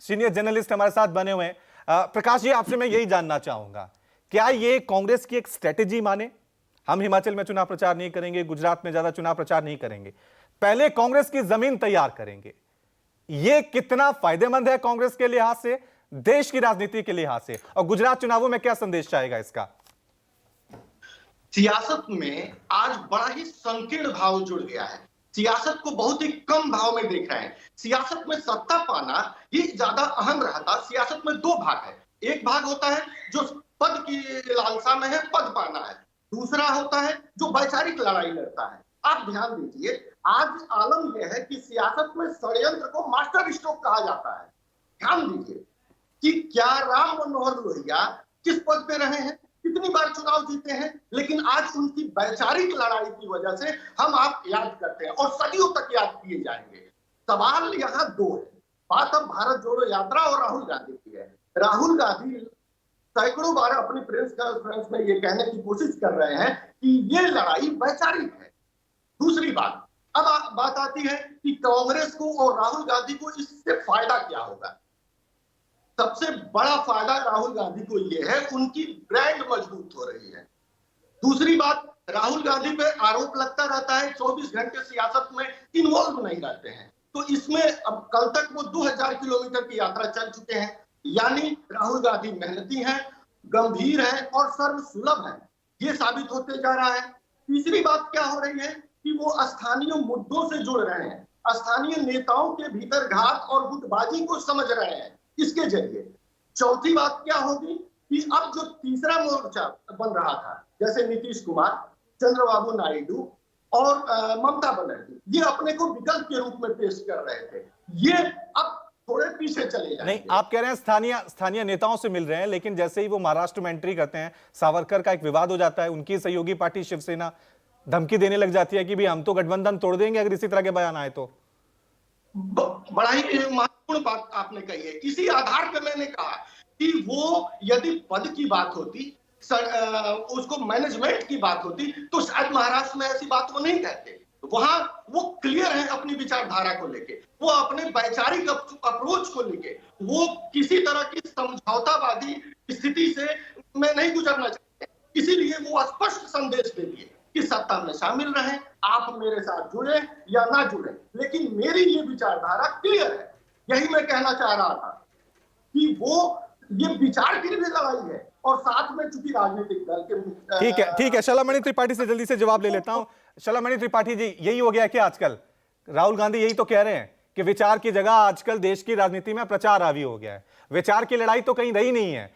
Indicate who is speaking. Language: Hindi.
Speaker 1: सीनियर जर्नलिस्ट हमारे साथ बने हुए हैं। प्रकाश जी, आपसे मैं यही जानना चाहूंगा, क्या ये कांग्रेस की एक स्ट्रेटेजी माने? हम हिमाचल में चुनाव प्रचार नहीं करेंगे, गुजरात में ज्यादा चुनाव प्रचार नहीं करेंगे, पहले कांग्रेस की जमीन तैयार करेंगे। ये कितना फायदेमंद है कांग्रेस के लिहाज से, देश की राजनीति के लिहाज से, और गुजरात चुनावों में क्या संदेश जाएगा इसका?
Speaker 2: सियासत में आज बड़ा ही संकीर्ण भाव जुड़ गया है। सियासत को बहुत ही कम भाव में देख रहे हैं। सियासत में सत्ता पाना ये ज्यादा अहम रहता। सियासत में दो भाग है। एक भाग होता है जो पद की लालसा में है, पद पाना है। दूसरा होता है जो वैचारिक लड़ाई लड़ता है। आप ध्यान दीजिए, आज आलम यह है कि सियासत में षड्यंत्र को मास्टर स्ट्रोक कहा जाता है। ध्यान दीजिए कि क्या राम मनोहर लोहिया किस पद पे रहे हैं, कितनी बार चुनाव जीते हैं, लेकिन आज उनकी वैचारिक लड़ाई की वजह से हम आप याद करते हैं और सदियों तक याद किए जाएंगे। सवाल यहाँ दो है। बात अब भारत जोड़ो यात्रा और राहुल गांधी की है। राहुल गांधी सैकड़ों बार अपनी प्रेस कॉन्फ्रेंस में ये कहने की कोशिश कर रहे हैं कि ये लड़ाई वैचारिक है। दूसरी बात, अब बात आती है कि कांग्रेस को और राहुल गांधी को इससे फायदा क्या होगा। सबसे बड़ा फायदा राहुल गांधी को यह है, उनकी ब्रांड मजबूत हो रही है। दूसरी बात, राहुल गांधी पे आरोप लगता रहता है 24 घंटे सियासत में इन्वॉल्व नहीं रहते हैं। तो इसमें अब कल तक वो 2000 किलोमीटर की यात्रा चल चुके हैं। यानी राहुल गांधी मेहनती हैं, गंभीर हैं और सर्वसुलभ हैं, ये साबित होते जा रहा है। तीसरी बात क्या हो रही है कि वो स्थानीय मुद्दों से जुड़ रहे हैं, स्थानीय नेताओं के भीतर घात और गुटबाजी को समझ रहे हैं इसके जरिए। चौथी बात क्या होगी कि अब जो तीसरा मोर्चा बन रहा था, जैसे नीतीश कुमार, चंद्रबाबू नायडू और ममता बनर्जी, ये अपने को विकल्प के रूप में पेश कर रहे थे, ये अब थोड़े पीछे चले जाएंगे।
Speaker 1: नहीं, आप कह रहे हैं स्थानीय नेताओं से मिल रहे हैं, लेकिन जैसे ही वो महाराष्ट्र में एंट्री करते हैं, सावरकर का एक विवाद हो जाता है, उनकी सहयोगी पार्टी शिवसेना धमकी देने लग जाती है कि भी हम तो गठबंधन तोड़ देंगे अगर इसी तरह के बयान आए तो।
Speaker 2: बड़ा ही महत्वपूर्ण बात आपने कही है। इसी आधार पर मैंने कहा कि वो यदि पद की बात होती, उसको मैनेजमेंट की बात होती, तो शायद महाराष्ट्र में ऐसी बात वो नहीं कहते। वहां वो क्लियर है अपनी विचारधारा को लेके, वो अपने वैचारिक अप्रोच को लेके, वो किसी तरह की समझौतावादी स्थिति से में नहीं गुजरना चाहते। इसीलिए वो स्पष्ट संदेश दे दिए कि सत्ता में शामिल रहें, आप मेरे साथ जुड़े या ना जुड़े, लेकिन मेरी ये विचारधारा क्लियर है। यही मैं कहना चाह रहा था कि वो ये विचार की भी लड़ाई है और साथ में चूंकि राजनीतिक दल के
Speaker 1: ठीक है। शलामणि त्रिपाठी से जल्दी से जवाब ले लेता हूं। शलामणि त्रिपाठी जी, यही हो गया क्या आजकल? राहुल गांधी यही तो कह रहे हैं कि विचार की जगह आजकल देश की राजनीति में प्रचार हावी हो गया है। विचार की लड़ाई तो कहीं रही नहीं है।